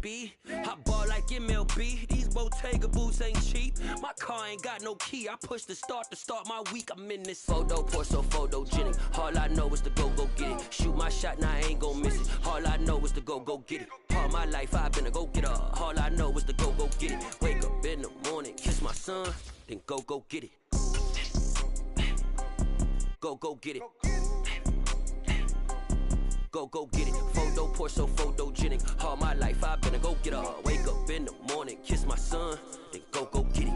be. I ball like MLB. These Bottega boots ain't cheap. My car ain't got no key. I push the start to start my week. I'm in this photo, pour so photogenic. All I know is to go get it. Shoot my shot, now I ain't gon' miss it. All I know is to go get it. All my life I've been a go-getter. All I know is to go get it. Wake up in the morning, kiss my son, then go get it. Go get it. Go get it. Photo, pour so photogenic. All my life I've been a go-getter. Wake up in the morning, kiss my son, then go get it.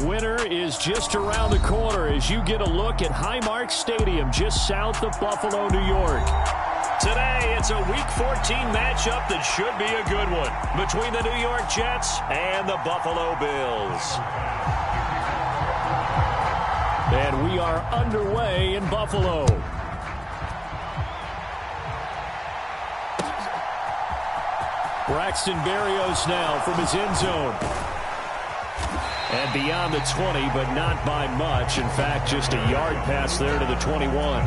Winter is just around the corner as you get a look at Highmark Stadium just south of Buffalo, New York. Today, it's a Week 14 matchup that should be a good one between the New York Jets and the Buffalo Bills. And we are underway in Buffalo. Braxton Berrios now from his end zone. And beyond the 20, but not by much. In fact, just a yard pass there to the 21.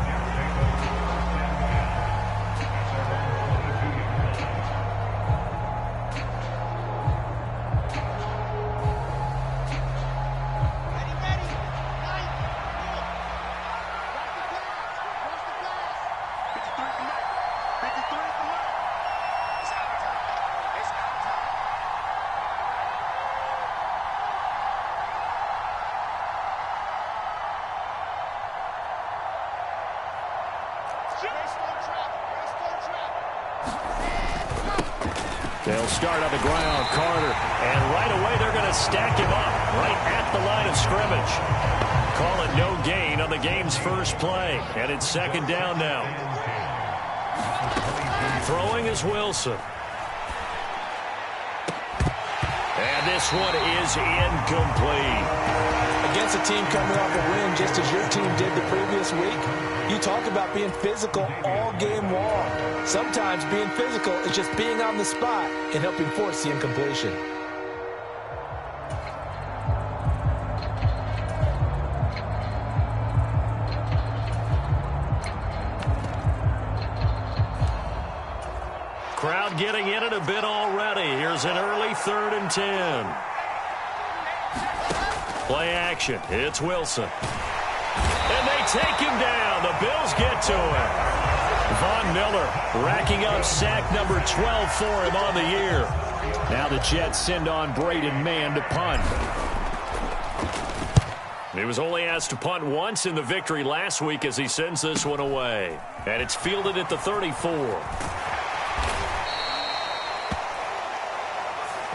They'll start on the ground, Carter, and right away they're going to stack him up right at the line of scrimmage. Call it no gain on the game's first play, and it's second down now. Throwing is Wilson. And this one is incomplete. Against a team coming off a win just as your team did the previous week, you talk about being physical all game long. Sometimes being physical is just being on the spot and helping force the incompletion. Crowd getting in it a bit already. Here's an early 3rd and 10. Play action. It's Wilson. And they take him down. The Bills get to him. Von Miller racking up sack number 12 for him on the year. Now the Jets send on Braden Mann to punt. He was only asked to punt once in the victory last week as he sends this one away. And it's fielded at the 34.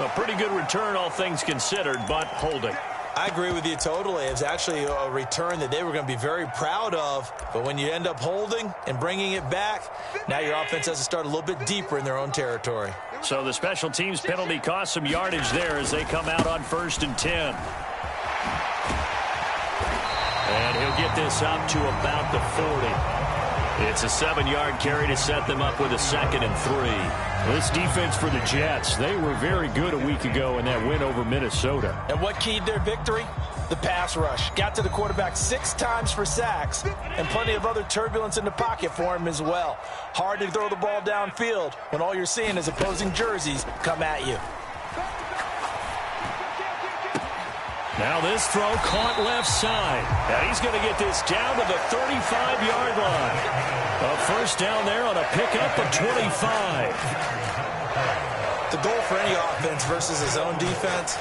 A pretty good return, all things considered, but holding. I agree with you totally. It was actually a return that they were going to be very proud of. But when you end up holding and bringing it back, now your offense has to start a little bit deeper in their own territory. So the special teams penalty cost some yardage there as they come out on 1st and 10. And he'll get this up to about the 40. It's a 7-yard carry to set them up with a 2nd and 3. This defense for the Jets, they were very good a week ago in that win over Minnesota. And what keyed their victory? The pass rush. Got to the quarterback 6 times for sacks, and plenty of other turbulence in the pocket for him as well. Hard to throw the ball downfield when all you're seeing is opposing jerseys come at you. Now this throw caught left side. And he's going to get this down to the 35-yard line. A first down there on a pickup of 25. The goal for any offense versus his own defense,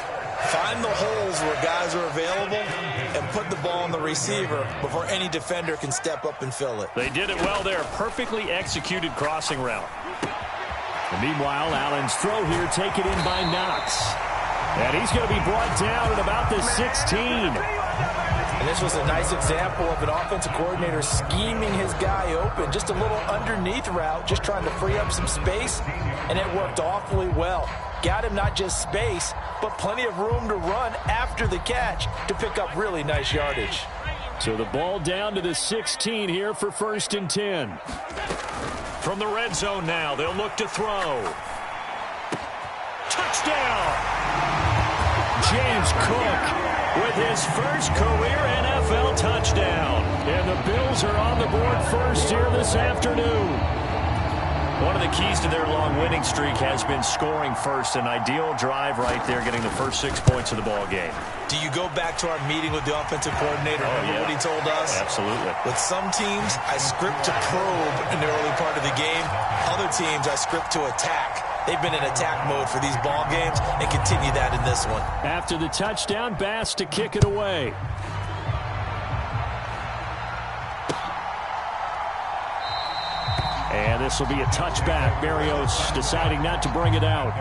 find the holes where guys are available and put the ball on the receiver before any defender can step up and fill it. They did it well there. Perfectly executed crossing route. And meanwhile, Allen's throw here taken in by Knox. And he's going to be brought down at about the 16. And this was a nice example of an offensive coordinator scheming his guy open. Just a little underneath route, just trying to free up some space, and it worked awfully well. Got him not just space, but plenty of room to run after the catch to pick up really nice yardage. So the ball down to the 16 here for 1st and 10. From the red zone now, they'll look to throw. Touchdown! James Cook with his first career NFL touchdown. And the Bills are on the board first here this afternoon. One of the keys to their long winning streak has been scoring first. An ideal drive right there, getting the first 6 points of the ball game. Do you go back to our meeting with the offensive coordinator? Remember what he told us? Absolutely. With some teams, I script to probe in the early part of the game. Other teams, I script to attack. They've been in attack mode for these ball games and continue that in this one. After the touchdown, Bass to kick it away. And this will be a touchback. Berrios deciding not to bring it out.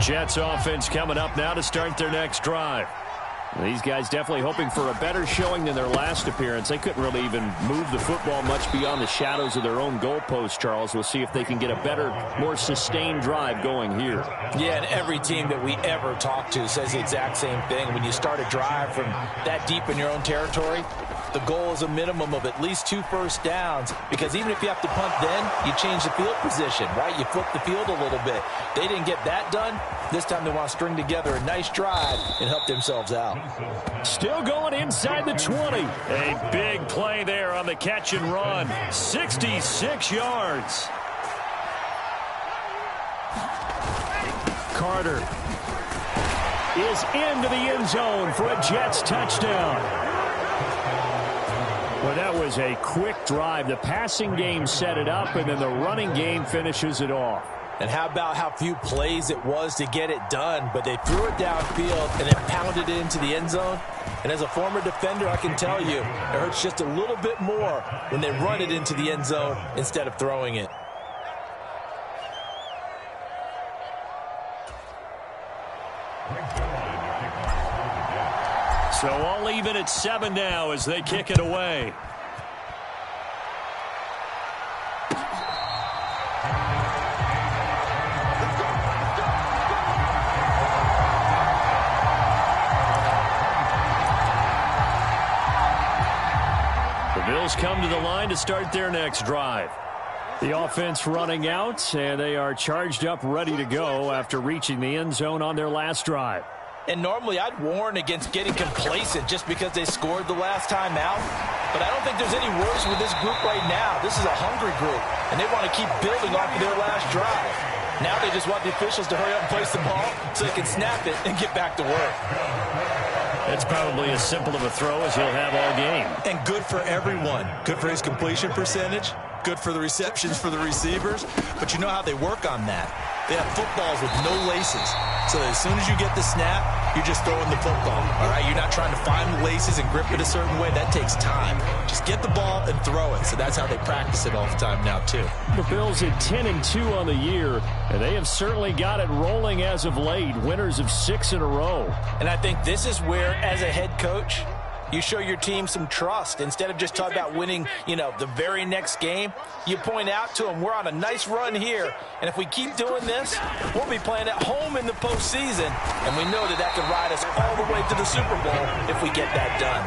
Jets offense coming up now to start their next drive. These guys definitely hoping for a better showing than their last appearance. They couldn't really even move the football much beyond the shadows of their own goalpost, Charles. We'll see if they can get a better, more sustained drive going here. Yeah, and every team that we ever talk to says the exact same thing. When you start a drive from that deep in your own territory, the goal is a minimum of at least 2 first downs, because even if you have to punt then, you change the field position, right? You flip the field a little bit. They didn't get that done. This time they want to string together a nice drive and help themselves out. Still going inside the 20. A big play there on the catch and run. 66 yards. Carter is into the end zone for a Jets touchdown. Well, that was a quick drive. The passing game set it up, and then the running game finishes it off. And how about how few plays it was to get it done, but they threw it downfield and then pounded it into the end zone. And as a former defender, I can tell you, it hurts just a little bit more when they run it into the end zone instead of throwing it. So all even at 7 now as they kick it away. The Bills come to the line to start their next drive. The offense running out, and they are charged up, ready to go after reaching the end zone on their last drive. And normally I'd warn against getting complacent just because they scored the last time out. But I don't think there's any worries with this group right now. This is a hungry group, and they want to keep building off of their last drive. Now they just want the officials to hurry up and place the ball so they can snap it and get back to work. It's probably as simple of a throw as he'll have all game. And good for everyone. Good for his completion percentage. Good for the receptions for the receivers. But you know how they work on that. They have footballs with no laces. So that as soon as you get the snap, you're just throwing the football. All right, you're not trying to find the laces and grip it a certain way. That takes time. Just get the ball and throw it. So that's how they practice it all the time now, too. The Bills at 10-2 on the year, and they have certainly got it rolling as of late. Winners of 6 in a row. And I think this is where, as a head coach, you show your team some trust. Instead of just talking about winning, the very next game, you point out to them, we're on a nice run here. And if we keep doing this, we'll be playing at home in the postseason. And we know that can ride us all the way to the Super Bowl if we get that done.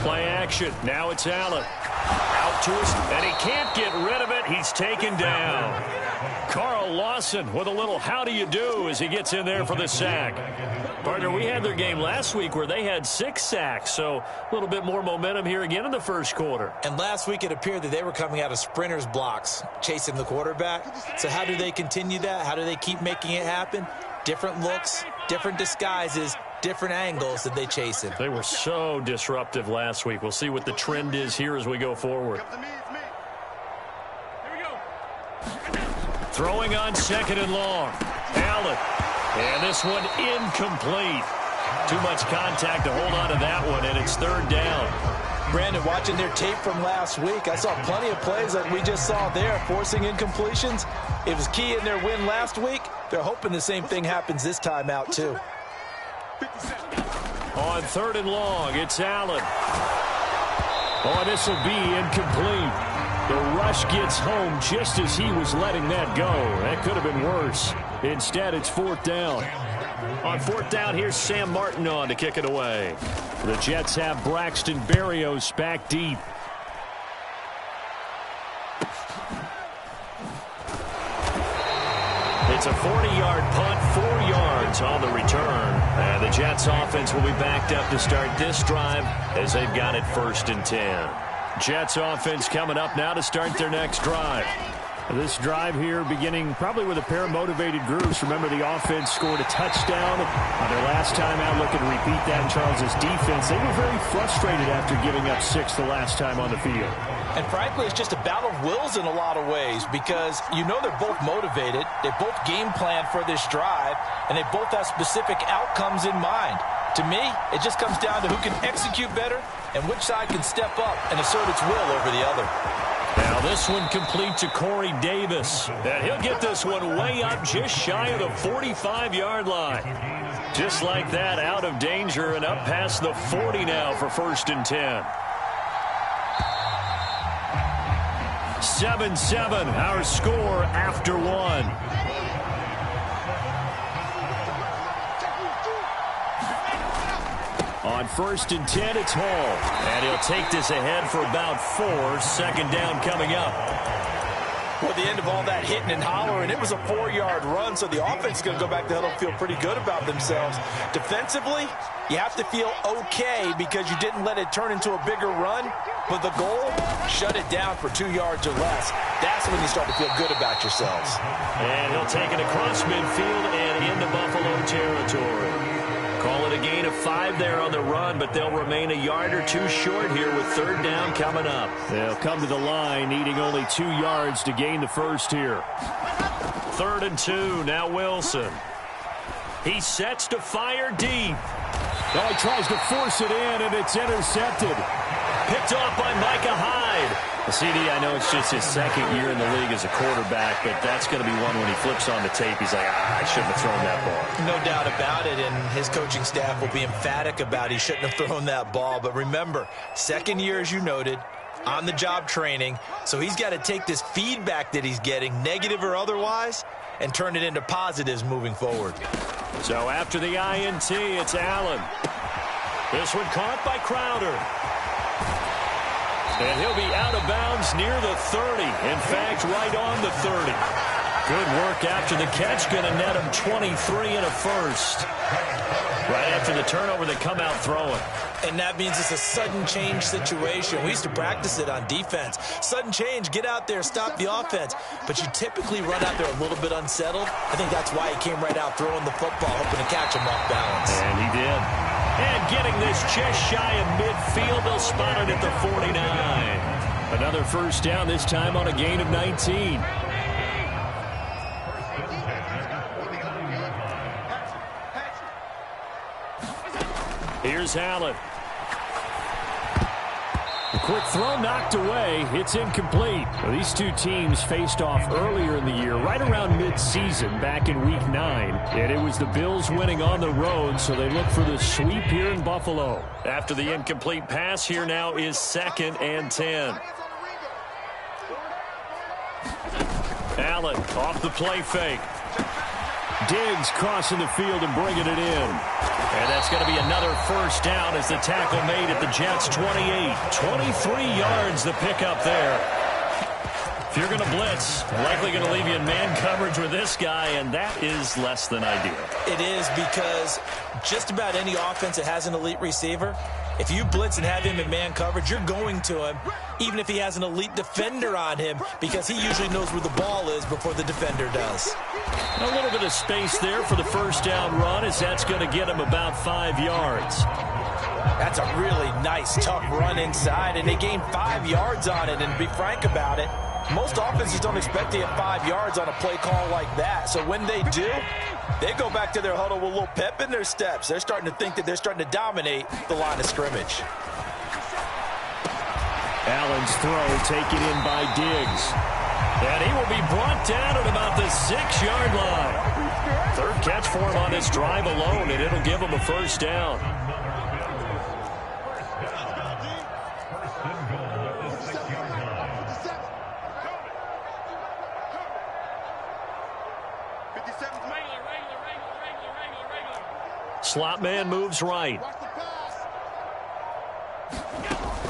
Play action. Now it's Allen. Out to us, and he can't get rid of it. He's taken down. Carl Lawson with a little how do you do as he gets in there for the sack. Partner, we had their game last week where they had 6 sacks, so a little bit more momentum here again in the first quarter. And last week it appeared that they were coming out of sprinters blocks, chasing the quarterback. So how do they continue that? How do they keep making it happen? Different looks, different disguises, different angles that they chase him. They were so disruptive last week. We'll see what the trend is here as we go forward. Throwing on 2nd and long. Allen. And this one incomplete. Too much contact to hold on to that one, and it's 3rd down. Brandon, watching their tape from last week, I saw plenty of plays like we just saw there, forcing incompletions. It was key in their win last week. They're hoping the same thing happens this time out, too. 57. on 3rd and long. It's Allen. Oh, this will be incomplete. The rush gets home just as he was letting that go. That could have been worse. Instead, it's 4th down. On 4th down, here's Sam Martin on to kick it away. The Jets have Braxton Berrios back deep. It's a 40-yard punt, 4 yards on the return. And the Jets offense will be backed up to start this drive as they've got it 1st and 10. Jets offense coming up now to start their next drive. This drive here beginning probably with a pair of motivated groups. Remember, the offense scored a touchdown on their last time out. Looking to repeat that in Charles' defense. They were very frustrated after giving up 6 the last time on the field. And frankly, it's just a battle of wills in a lot of ways because you know they're both motivated. They both game plan for this drive, and they both have specific outcomes in mind. To me, it just comes down to who can execute better and which side can step up and assert its will over the other. Now this one complete to Corey Davis. And he'll get this one way up just shy of the 45-yard line. Just like that, out of danger and up past the 40 now for 1st and 10. 7-7, our score after 1. On 1st and 10, it's Hall. And he'll take this ahead for about 4. 2nd down coming up. Well, at the end of all that hitting and hollering, it was a 4-yard run, so the offense is going to go back to the huddle and feel pretty good about themselves. Defensively, you have to feel okay because you didn't let it turn into a bigger run. But the goal, shut it down for 2 yards or less. That's when you start to feel good about yourselves. And he'll take it across midfield and into Buffalo territory. Call it a gain of 5 there on the run, but they'll remain a yard or 2 short here with 3rd down coming up. They'll come to the line, needing only 2 yards to gain the first here. 3rd and 2, now Wilson. He sets to fire deep. Oh, he tries to force it in, and it's intercepted. Picked off by Micah Hyde. CD, I know it's just his 2nd year in the league as a quarterback, but that's going to be one when he flips on the tape. He's like, I shouldn't have thrown that ball. No doubt about it, and his coaching staff will be emphatic about he shouldn't have thrown that ball. But remember, 2nd year, as you noted, on-the-job training, so he's got to take this feedback that he's getting, negative or otherwise, and turn it into positives moving forward. So after the INT, it's Allen. This one caught by Crowder. And he'll be out of bounds near the 30. In fact, right on the 30. Good work after the catch. Going to net him 23 and a first. Right after the turnover, they come out throwing. And that means it's a sudden change situation. We used to practice it on defense. Sudden change, get out there, stop the offense. But you typically run out there a little bit unsettled. I think that's why he came right out throwing the football, hoping to catch him off balance. And he did. And getting this just shy of midfield, they'll spot it at the 49. Another first down, this time on a gain of 19. Here's Allen. A quick throw knocked away. It's incomplete. Well, these two teams faced off earlier in the year, right around mid-season, back in Week 9. And it was the Bills winning on the road, so they look for the sweep here in Buffalo. After the incomplete pass, here now is 2nd and 10. Allen off the play fake. Diggs crossing the field and bringing it in. And that's going to be another first down as the tackle made at the Jets' 28. 23 yards the pickup there. If you're going to blitz, likely going to leave you in man coverage with this guy, and that is less than ideal. It is, because just about any offense that has an elite receiver, if you blitz and have him in man coverage, you're going to him, even if he has an elite defender on him, because he usually knows where the ball is before the defender does. A little bit of space there for the first down run, as that's going to get him about 5 yards. That's a really nice, tough run inside, and they gained 5 yards on it. And to be frank about it, most offenses don't expect to get 5 yards on a play call like that. So when they do, they go back to their huddle with a little pep in their steps. They're starting to think that they're starting to dominate the line of scrimmage. Allen's throw taken in by Diggs. And he will be brought down at about the 6-yard line. Third catch for him on this drive alone, and it'll give him a first down. slot man moves right.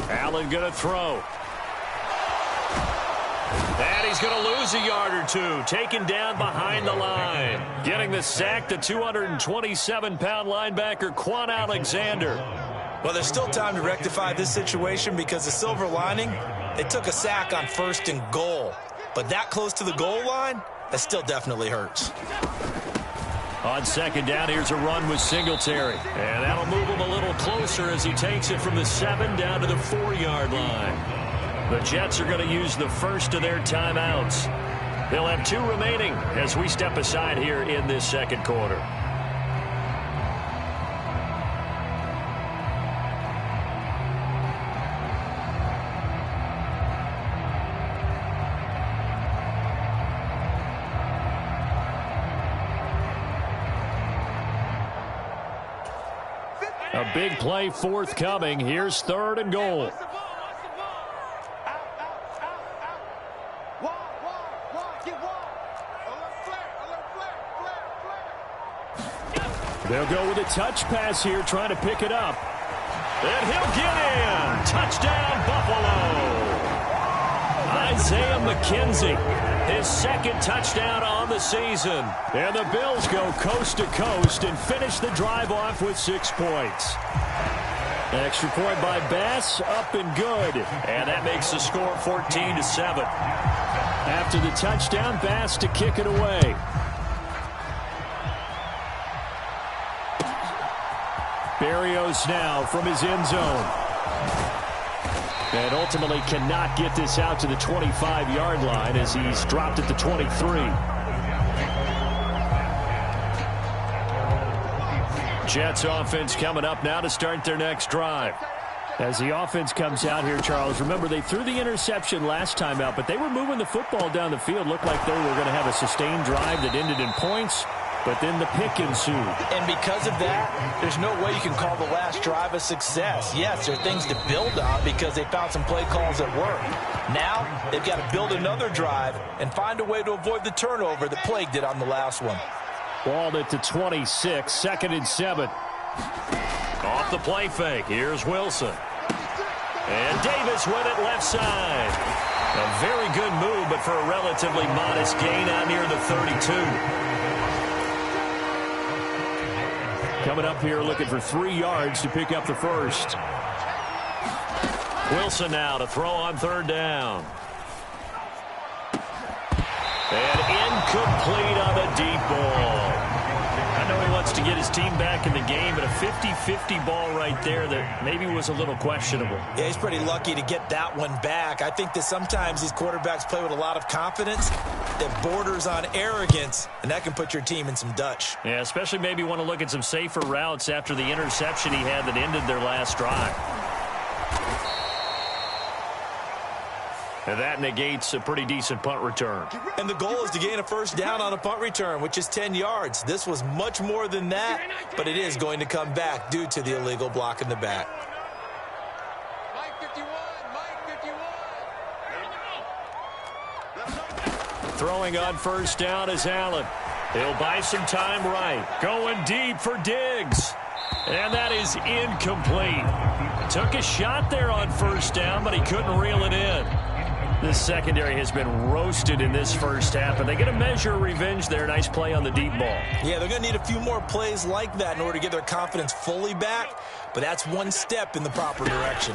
Allen going to throw. And he's going to lose a yard or two. Taken down behind the line. Getting the sack, the 227-pound linebacker, Quan Alexander. Well, there's still time to rectify this situation because the silver lining, they took a sack on 1st and goal. But that close to the goal line, that still definitely hurts. On 2nd down, here's a run with Singletary. And that'll move him a little closer as he takes it from the 7 down to the 4-yard line. The Jets are going to use the first of their timeouts. They'll have 2 remaining as we step aside here in this second quarter. A big play forthcoming. Here's 3rd and goal. They'll go with a touch pass here, trying to pick it up. And he'll get in. Touchdown, Buffalo. Isaiah McKenzie, his 2nd touchdown on the season. And the Bills go coast to coast and finish the drive off with 6 points. Extra point by Bass, up and good. And that makes the score 14-7. After the touchdown, Bass to kick it away. Berrios now from his end zone. And ultimately cannot get this out to the 25-yard line as he's dropped at the 23. Jets offense coming up now to start their next drive. As the offense comes out here, Charles, remember they threw the interception last time out, but they were moving the football down the field. Looked like they were going to have a sustained drive that ended in points. But then the pick ensued. And because of that, there's no way you can call the last drive a success. Yes, there are things to build on because they found some play calls that work. Now, they've got to build another drive and find a way to avoid the turnover that plagued it on the last one. Ball at the 26, 2nd and 7. Off the play fake, here's Wilson. And Davis with it left side. A very good move, but for a relatively modest gain out near the 32. Coming up here looking for 3 yards to pick up the first. Wilson now to throw on 3rd down. And incomplete on the deep ball. I know he wants to get his team back in the game, but a 50-50 ball right there that maybe was a little questionable. Yeah, he's pretty lucky to get that one back. I think that sometimes these quarterbacks play with a lot of confidence that borders on arrogance, and that can put your team in some Dutch. Yeah, especially maybe want to look at some safer routes after the interception he had that ended their last drive. And that negates a pretty decent punt return. And the goal is to gain a 1st down on a punt return, which is 10 yards. This was much more than that, but it is going to come back due to the illegal block in the back. Mike 51, Mike 51. Throwing on 1st down is Allen. He'll buy some time right. Going deep for Diggs. And that is incomplete. Took a shot there on 1st down, but he couldn't reel it in. This secondary has been roasted in this first half, and they get a measure of revenge there. Nice play on the deep ball. Yeah, they're going to need a few more plays like that in order to get their confidence fully back, but that's one step in the proper direction.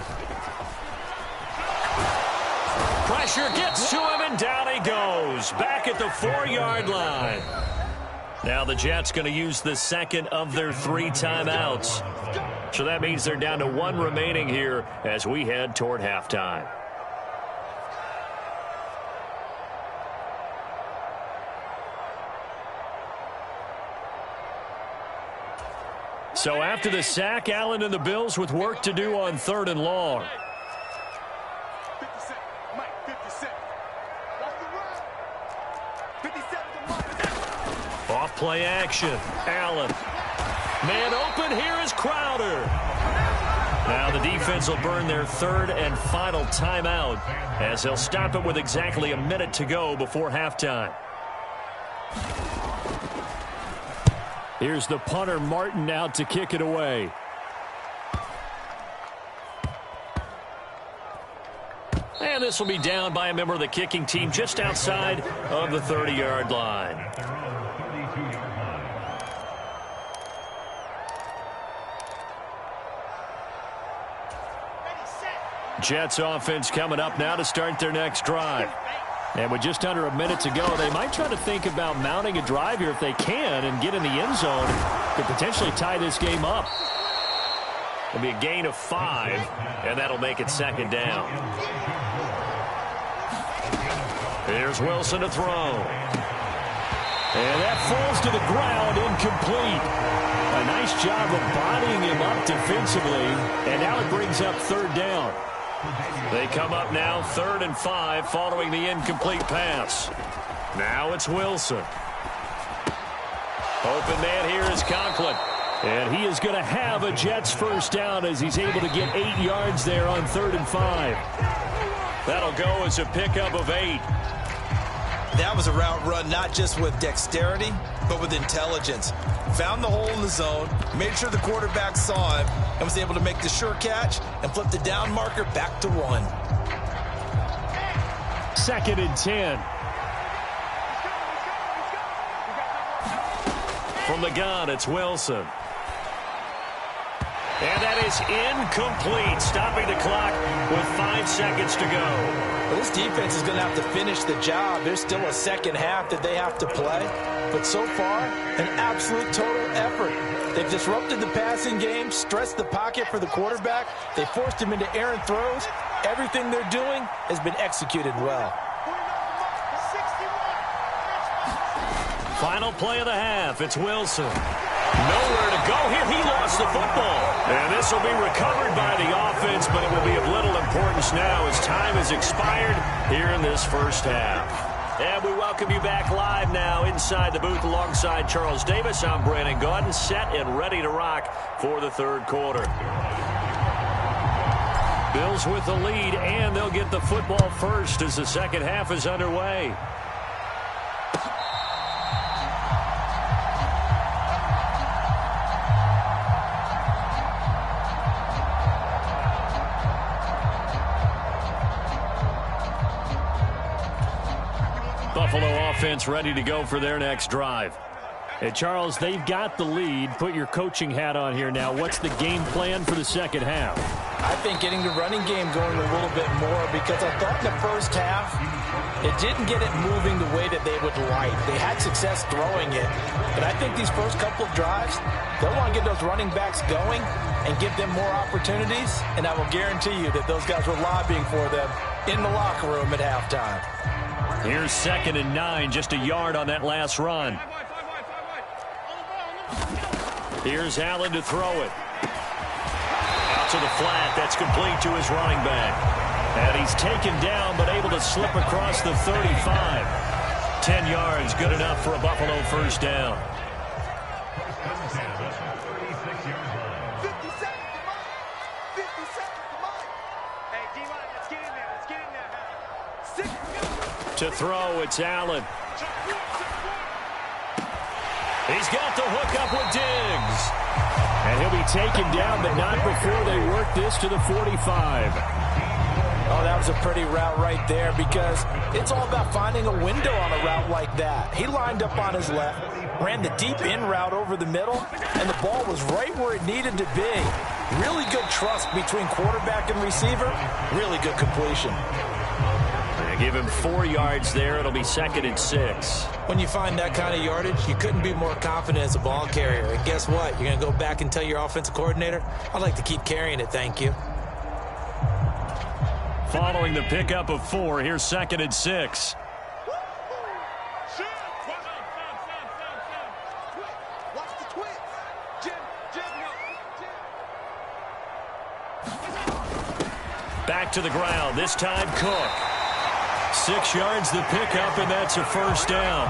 Pressure gets to him, and down he goes. Back at the 4-yard line. Now the Jets going to use the 2nd of their 3 timeouts. So that means they're down to 1 remaining here as we head toward halftime. So after the sack, Allen and the Bills with work to do on 3rd and long. 57, Mike 57. That's the run. 57 Off play action. Allen. Man open, here is Crowder. Now the defense will burn their 3rd and final timeout as they'll stop it with exactly a minute to go before halftime. Here's the punter, Martin, out to kick it away. And this will be down by a member of the kicking team just outside of the 30-yard line. Jets offense coming up now to start their next drive. And with just under a minute to go, they might try to think about mounting a drive here if they can and get in the end zone to potentially tie this game up. It'll be a gain of 5, and that'll make it second down. Here's Wilson to throw. And that falls to the ground, incomplete. A nice job of bodying him up defensively, and now it brings up third down. They come up now 3rd and 5 following the incomplete pass. Now it's Wilson. Open man here is Conklin. And he is going to have a Jets first down as he's able to get 8 yards there on 3rd and 5. That'll go as a pickup of 8. That was a route run not just with dexterity, but with intelligence. Found the hole in the zone, made sure the quarterback saw him, and was able to make the sure catch and flip the down marker back to 1. 2nd and 10. From the gun, it's Wilson. And that is incomplete, stopping the clock with 5 seconds to go. Well, this defense is going to have to finish the job. There's still a second half that they have to play. But so far, an absolute total effort. They've disrupted the passing game, stressed the pocket for the quarterback. They forced him into errant throws. Everything they're doing has been executed well. Final play of the half. It's Wilson. Nowhere to go here. He lost the football. And this will be recovered by the offense, but it will be of little importance now as time has expired here in this first half. And we welcome you back live now inside the booth alongside Charles Davis. I'm Brandon Gaudin, set and ready to rock for the third quarter. Bills with the lead, and they'll get the football first as the second half is underway. Buffalo offense ready to go for their next drive. Hey, Charles, they've got the lead. Put your coaching hat on here now. What's the game plan for the second half? I think getting the running game going a little bit more, because I thought in the first half it didn't get it moving the way that they would like. They had success throwing it, but I think these first couple of drives, they'll want to get those running backs going and give them more opportunities, and I will guarantee you that those guys were lobbying for them in the locker room at halftime. Here's 2nd and 9, just a yard on that last run. Here's Allen to throw it. Out to the flat, that's complete to his running back. And he's taken down, but able to slip across the 35. 10 yards, good enough for a Buffalo first down. To throw, it's Allen. He's got the hook up with Diggs. And he'll be taken down, but not before they work this to the 45. Oh, that was a pretty route right there, because it's all about finding a window on a route like that. He lined up on his left, ran the deep in route over the middle, and the ball was right where it needed to be. Really good trust between quarterback and receiver. Really good completion. Give him 4 yards there. It'll be 2nd and 6. When you find that kind of yardage, you couldn't be more confident as a ball carrier. And guess what? You're going to go back and tell your offensive coordinator, I'd like to keep carrying it, thank you. Following the pickup of 4, here's 2nd and 6. Back to the ground, this time Cook. 6 yards the pickup, and that's a first down.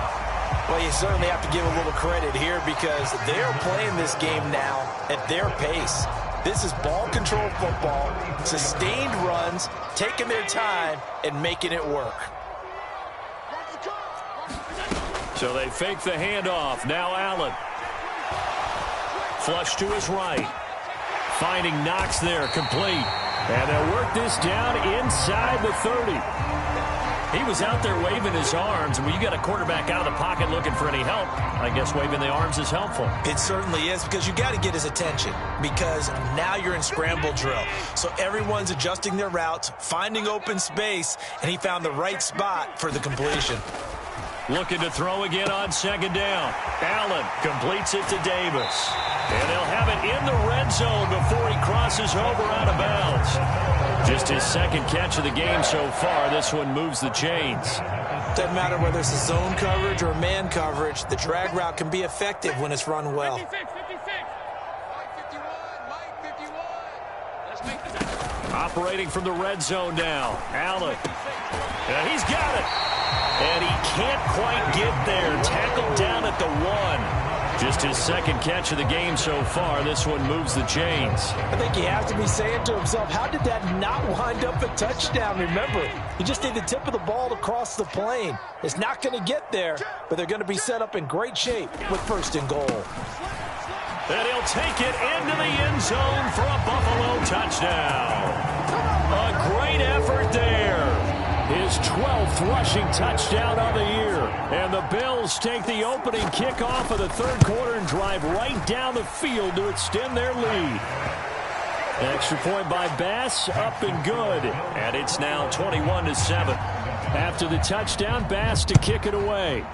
Well, you certainly have to give a little credit here, because they're playing this game now at their pace. This is ball control football, sustained runs, taking their time and making it work. So they fake the handoff. Now Allen. Flush to his right. Finding Knox there, complete. And they'll work this down inside the 30. He was out there waving his arms, and when you got a quarterback out of the pocket looking for any help, I guess waving the arms is helpful. It certainly is, because you got to get his attention, because now you're in scramble drill. So everyone's adjusting their routes, finding open space, and he found the right spot for the completion. Looking to throw again on second down. Allen completes it to Davis. And they'll have it in the red zone before he crosses over out of bounds. Just his second catch of the game so far. This one moves the chains. Doesn't matter whether it's a zone coverage or man coverage, the drag route can be effective when it's run well. 56. Mike 51. Let's make this. Operating from the red zone now. Allen. And he's got it. And he can't quite get there. Tackled down at the 1. Just his second catch of the game so far. This one moves the chains. I think he has to be saying to himself, how did that not wind up a touchdown? Remember, you just need the tip of the ball to cross the plane. It's not going to get there, but they're going to be set up in great shape with first and goal. And he'll take it into the end zone for a Buffalo touchdown. A great effort there. His 12th rushing touchdown of the year. And the Bills take the opening kickoff of the third quarter and drive right down the field to extend their lead. Extra point by Bass, up and good. And it's now 21-7. After the touchdown, Bass to kick it away.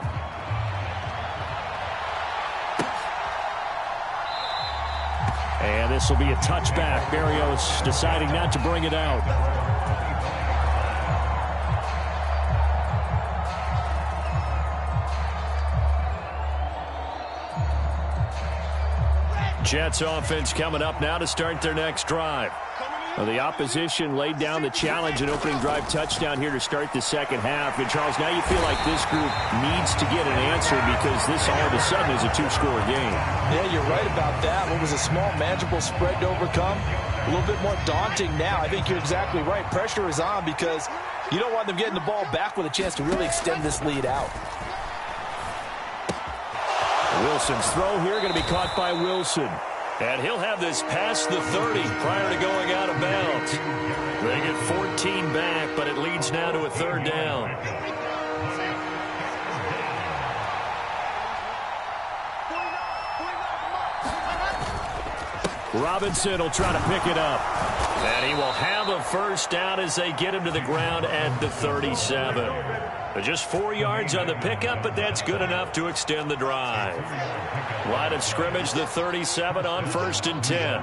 And this will be a touchback. Berrios deciding not to bring it out. Jets offense coming up now to start their next drive. Well, the opposition laid down the challenge and opening drive touchdown here to start the second half. And, Charles, now you feel like this group needs to get an answer because this all of a sudden is a two-score game. Yeah, you're right about that. What was a small, manageable spread to overcome, a little bit more daunting now. I think you're exactly right. Pressure is on because you don't want them getting the ball back with a chance to really extend this lead out. Wilson's throw here going to be caught by Wilson. And he'll have this past the 30 prior to going out of bounds. They get 14 back, but it leads now to a third down. Robinson will try to pick it up. And he will have a first down as they get him to the ground at the 37. Just 4 yards on the pickup, but that's good enough to extend the drive. Line of scrimmage, the 37 on 1st and 10.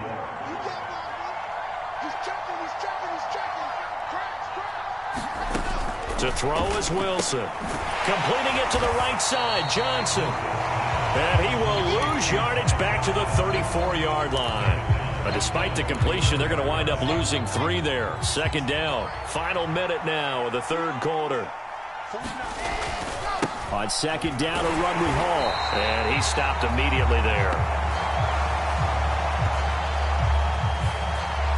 To throw is Wilson. Completing it to the right side, Johnson. And he will lose yardage back to the 34-yard line. But despite the completion, they're going to wind up losing 3 there. Second down. Final minute now of the third quarter. On second down, a run with Hall. And he stopped immediately there.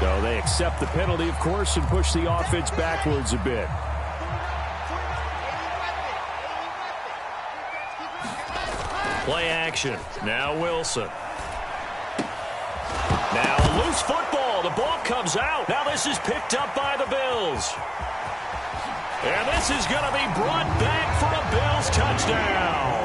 So they accept the penalty, of course, and push the offense backwards a bit. Play action. Now Wilson. Now a loose football. The ball comes out. Now this is picked up by the Bills. And this is going to be brought back for a Bills touchdown.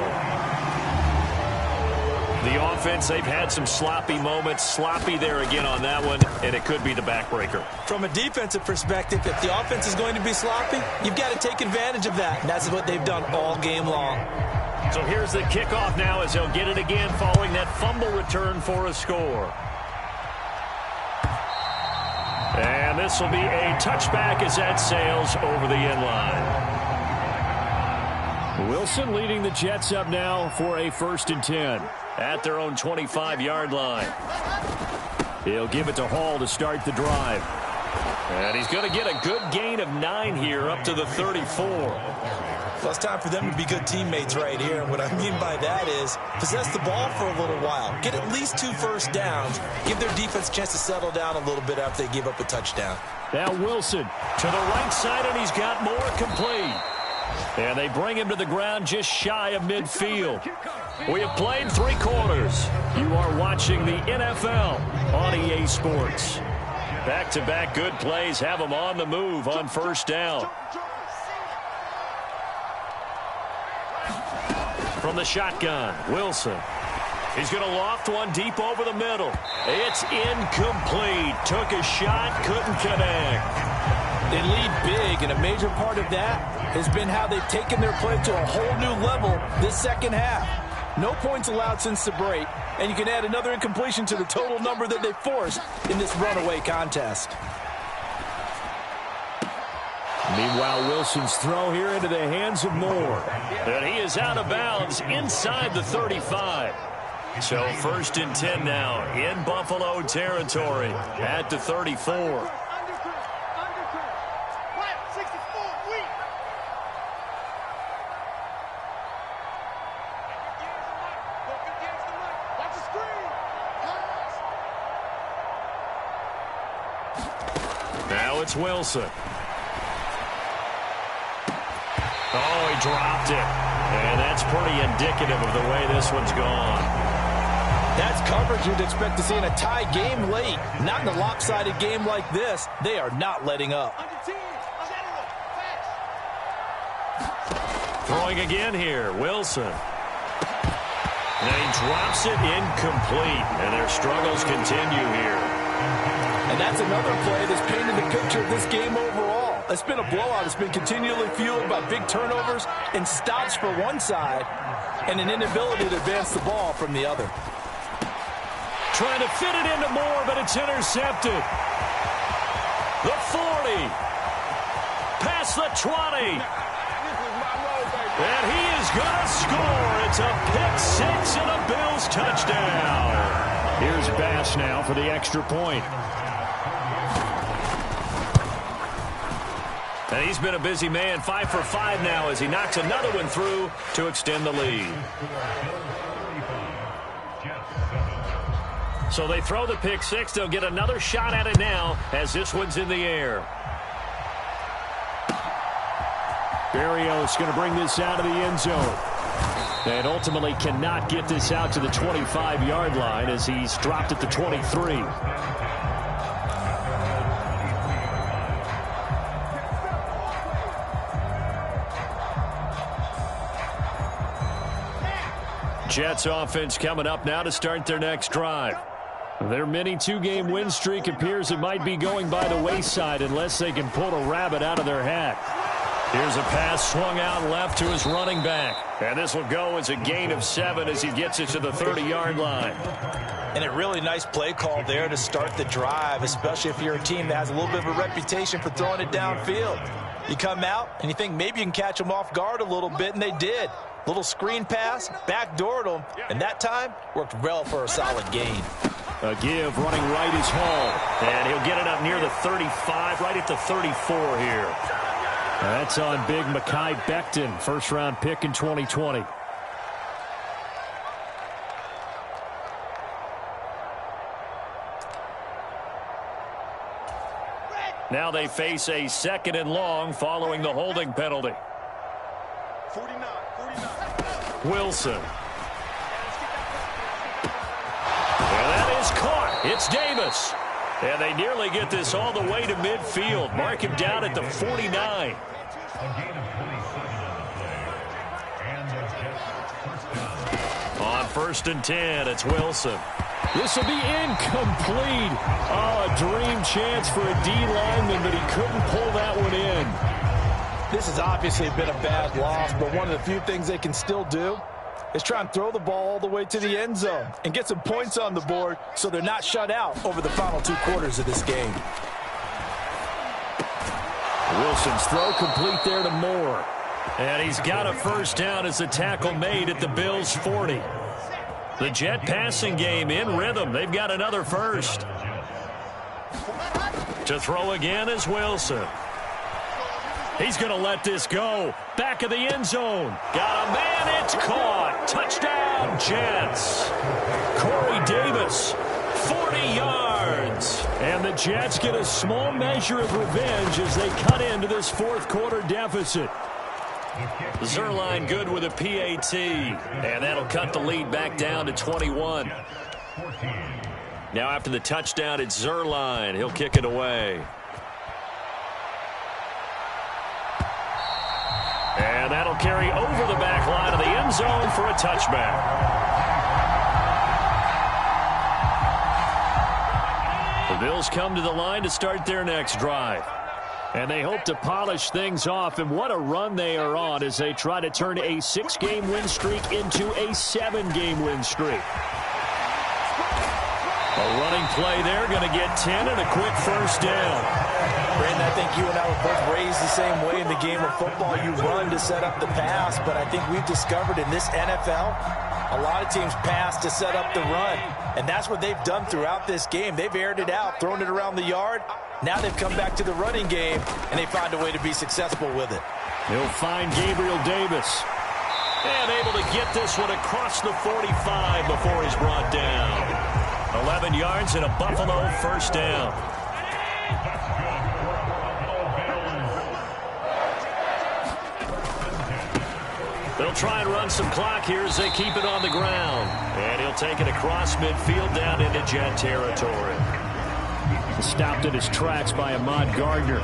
The offense, they've had some sloppy moments. Sloppy there again on that one, and it could be the backbreaker. From a defensive perspective, if the offense is going to be sloppy, you've got to take advantage of that. And that's what they've done all game long. So here's the kickoff now as they'll get it again following that fumble return for a score. And this will be a touchback as that sails over the end line. Wilson leading the Jets up now for a 1st and 10 at their own 25-yard line. He'll give it to Hall to start the drive. And he's going to get a good gain of 9 here up to the 34. Well, it's time for them to be good teammates right here. And what I mean by that is possess the ball for a little while. Get at least 2 first downs. Give their defense a chance to settle down a little bit after they give up a touchdown. Now Wilson to the right side, and he's got more complete. And they bring him to the ground just shy of midfield. We have played 3 quarters. You are watching the NFL on EA Sports. Back-to-back good plays have them on the move on first down. From the shotgun, Wilson. He's going to loft one deep over the middle. It's incomplete. Took a shot, couldn't connect. They lead big, and a major part of that has been how they've taken their play to a whole new level this second half. No points allowed since the break, and you can add another incompletion to the total number that they forced in this runaway contest. Meanwhile, Wilson's throw here into the hands of Moore. And he is out of bounds inside the 35. So 1st and 10 now in Buffalo territory at the 34. Now it's Wilson. Oh, he dropped it. And that's pretty indicative of the way this one's gone. That's coverage you'd expect to see in a tie game late. Not in a lopsided game like this. They are not letting up. Throwing again here, Wilson. And he drops it incomplete. And their struggles continue here. And that's another play that's painted the picture of this game overall. It's been a blowout. It's been continually fueled by big turnovers and stops for one side and an inability to advance the ball from the other. Trying to fit it into Moore, but it's intercepted. The 40. Past the 20. And he is going to score. It's a pick-6 and a Bills touchdown. Here's Bass now for the extra point. And he's been a busy man, 5 for 5 now as he knocks another one through to extend the lead. So they throw the pick-6. They'll get another shot at it now as this one's in the air. Berrios going to bring this out of the end zone. And ultimately cannot get this out to the 25-yard line as he's dropped at the 23. Jets offense coming up now to start their next drive. Their mini 2-game win streak appears it might be going by the wayside unless they can pull a rabbit out of their hat. Here's a pass swung out left to his running back. And this will go as a gain of 7 as he gets it to the 30-yard line. And a really nice play call there to start the drive, especially if you're a team that has a little bit of a reputation for throwing it downfield. You come out and you think maybe you can catch them off guard a little bit, and they did. Little screen pass, backdoored them, and that time worked well for a solid gain. A give running right is Hall. And he'll get it up near the 35, right at the 34 here. That's on big Mekhi Becton, first-round pick in 2020. Now they face a 2nd and long following the holding penalty. 49. Wilson. And that is caught. It's Davis. And they nearly get this all the way to midfield. Mark him down at the 49. On 1st and 10, it's Wilson. This will be incomplete. Oh, a dream chance for a D lineman, but he couldn't pull that one in. This has obviously been a bad loss, but one of the few things they can still do is try and throw the ball all the way to the end zone and get some points on the board so they're not shut out over the final 2 quarters of this game. Wilson's throw complete there to Moore. And he's got a first down as the tackle made at the Bills' 40. The Jet passing game in rhythm. They've got another first. To throw again is Wilson. He's going to let this go. Back of the end zone. Got a man. It's caught. Touchdown, Jets. Corey Davis, 40 yards. And the Jets get a small measure of revenge as they cut into this 4th quarter deficit. Zuerlein good with a PAT. And that'll cut the lead back down to 21. Now after the touchdown, it's Zuerlein. He'll kick it away. And that'll carry over the back line of the end zone for a touchback. The Bills come to the line to start their next drive. And they hope to polish things off. And what a run they are on as they try to turn a 6-game win streak into a 7-game win streak. A running play there, going to get 10 and a quick first down. Brandon, I think you and I were both raised the same way in the game of football. You run to set up the pass, but I think we've discovered in this NFL, a lot of teams pass to set up the run. And that's what they've done throughout this game. They've aired it out, thrown it around the yard. Now they've come back to the running game, and they find a way to be successful with it. He'll find Gabriel Davis. And able to get this one across the 45 before he's brought down. 11 yards and a Buffalo first down. They'll try and run some clock here as they keep it on the ground. And he'll take it across midfield down into Jet territory. Stopped at his tracks by Ahmad Gardner.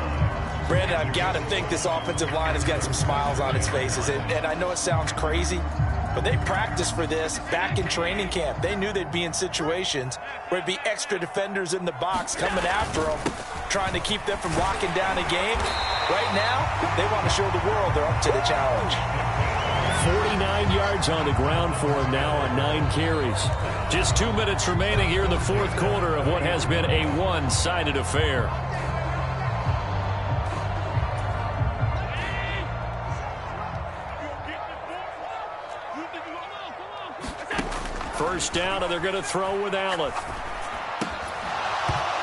Brandon, I've got to think this offensive line has got some smiles on its faces. And I know it sounds crazy, but they practiced for this back in training camp. They knew they'd be in situations where it'd be extra defenders in the box coming after them, trying to keep them from locking down a game. Right now, they want to show the world they're up to the challenge. 49 yards on the ground for him now on 9 carries. Just 2 minutes remaining here in the fourth quarter of what has been a one-sided affair. First down, and they're going to throw with Allen.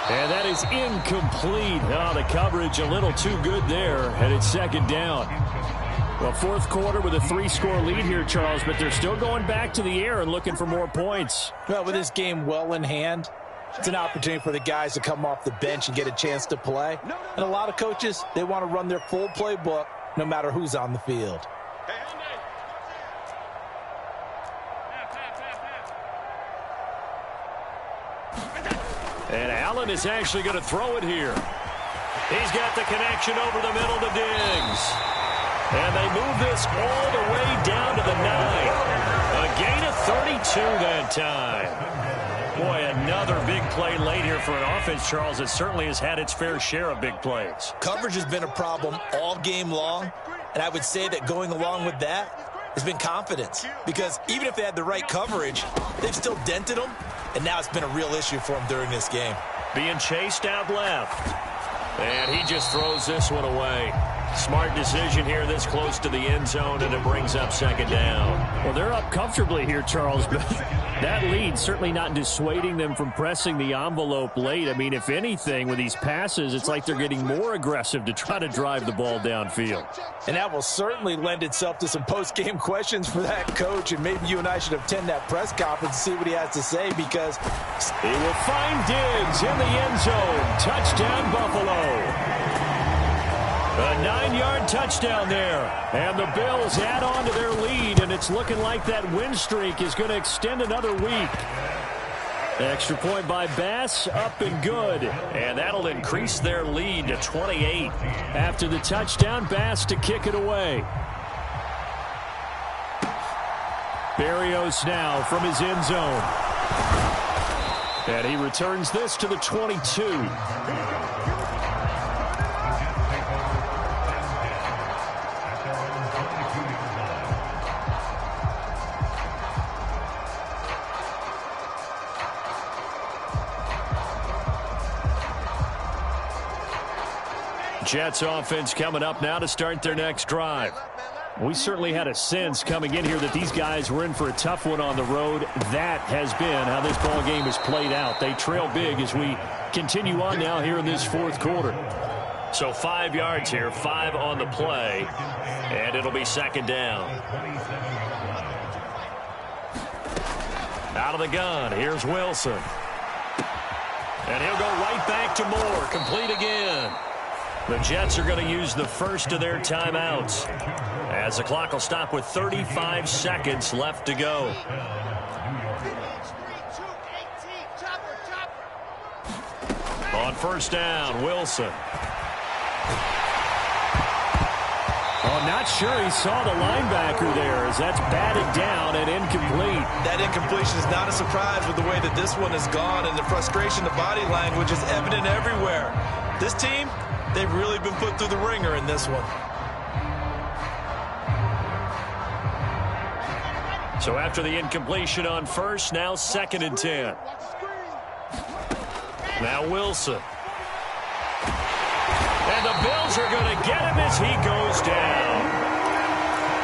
And that is incomplete. Oh, the coverage a little too good there, and it's second down. Well, fourth quarter with a 3-score lead here, Charles, but they're still going back to the air and looking for more points. Well, with this game well in hand, it's an opportunity for the guys to come off the bench and get a chance to play. And a lot of coaches, they want to run their full playbook no matter who's on the field. And Allen is actually going to throw it here. He's got the connection over the middle to Diggs. And they move this all the way down to the 9. A gain of 32 that time. Boy, another big play late here for an offense, Charles, that certainly has had its fair share of big plays. Coverage has been a problem all game long, and I would say that going along with that has been confidence. Because even if they had the right coverage, they've still dented them, and now it's been a real issue for them during this game. Being chased out left. And he just throws this one away. Smart decision here this close to the end zone, and it brings up second down. Well, they're up comfortably here, Charles, but that lead certainly not dissuading them from pressing the envelope late. I mean, if anything, with these passes, it's like they're getting more aggressive to try to drive the ball downfield. And that will certainly lend itself to some post-game questions for that coach, and maybe you and I should attend that press conference and see what he has to say, because he will find Diggs in the end zone. Touchdown, Buffalo. A 9-yard touchdown there. And the Bills add on to their lead, and it's looking like that win streak is going to extend another week. Extra point by Bass, up and good. And that'll increase their lead to 28. After the touchdown, Bass to kick it away. Berrios now from his end zone. And he returns this to the 22. Jets offense coming up now to start their next drive. We certainly had a sense coming in here that these guys were in for a tough one on the road. That has been how this ball game has played out. They trail big as we continue on now here in this fourth quarter. So 5 yards here, 5 on the play, and it'll be second down. Out of the gun, here's Wilson. And he'll go right back to Moore, complete again. The Jets are going to use the first of their timeouts, as the clock will stop with 35 seconds left to go. On first down, Wilson. Oh, not sure he saw the linebacker there, as that's batted down and incomplete. That incompletion is not a surprise with the way that this one has gone, and the frustration, the body language is evident everywhere. This team, they've really been put through the ringer in this one. So after the incompletion on first, now 2nd and 10. Now Wilson. And the Bills are going to get him as he goes down.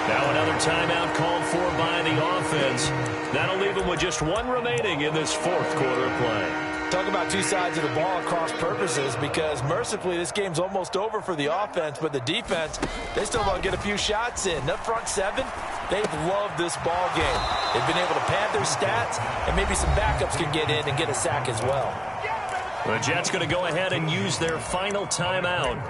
Now another timeout called for by the offense. That'll leave him with just one remaining in this 4th quarter of play. Talk about two sides of the ball at cross purposes, because mercifully this game's almost over for the offense, but the defense, they still want to get a few shots in. That front seven, they've loved this ball game. They've been able to pad their stats, and maybe some backups can get in and get a sack as well. The Jets going to go ahead and use their final timeout,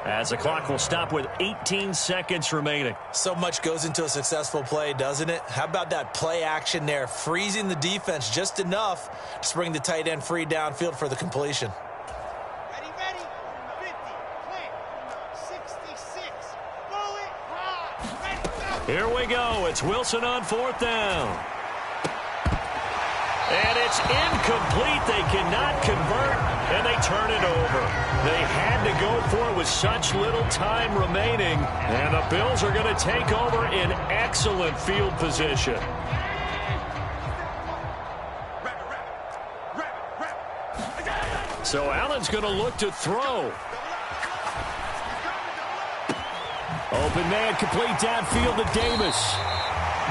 as the clock will stop with 18 seconds remaining. So much goes into a successful play, doesn't it? How about that play action there, freezing the defense just enough to bring the tight end free downfield for the completion. Ready, 50, clear, 66, bullet, high, ready, go. Here we go. It's Wilson on 4th down. And it's incomplete. They cannot convert, and they turn it over. They had to go for it with such little time remaining, and the Bills are going to take over in excellent field position. So Allen's going to look to throw. Open man, complete downfield to Davis.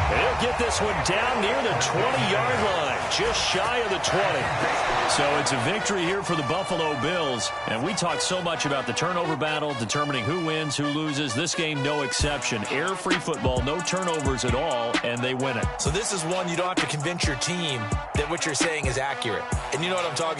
He'll get this one down near the 20-yard line, just shy of the 20. So it's a victory here for the Buffalo Bills. And we talked so much about the turnover battle, determining who wins, who loses. This game, no exception. Error-free football, no turnovers at all, and they win it. So this is one you don't have to convince your team that what you're saying is accurate. And you know what I'm talking about.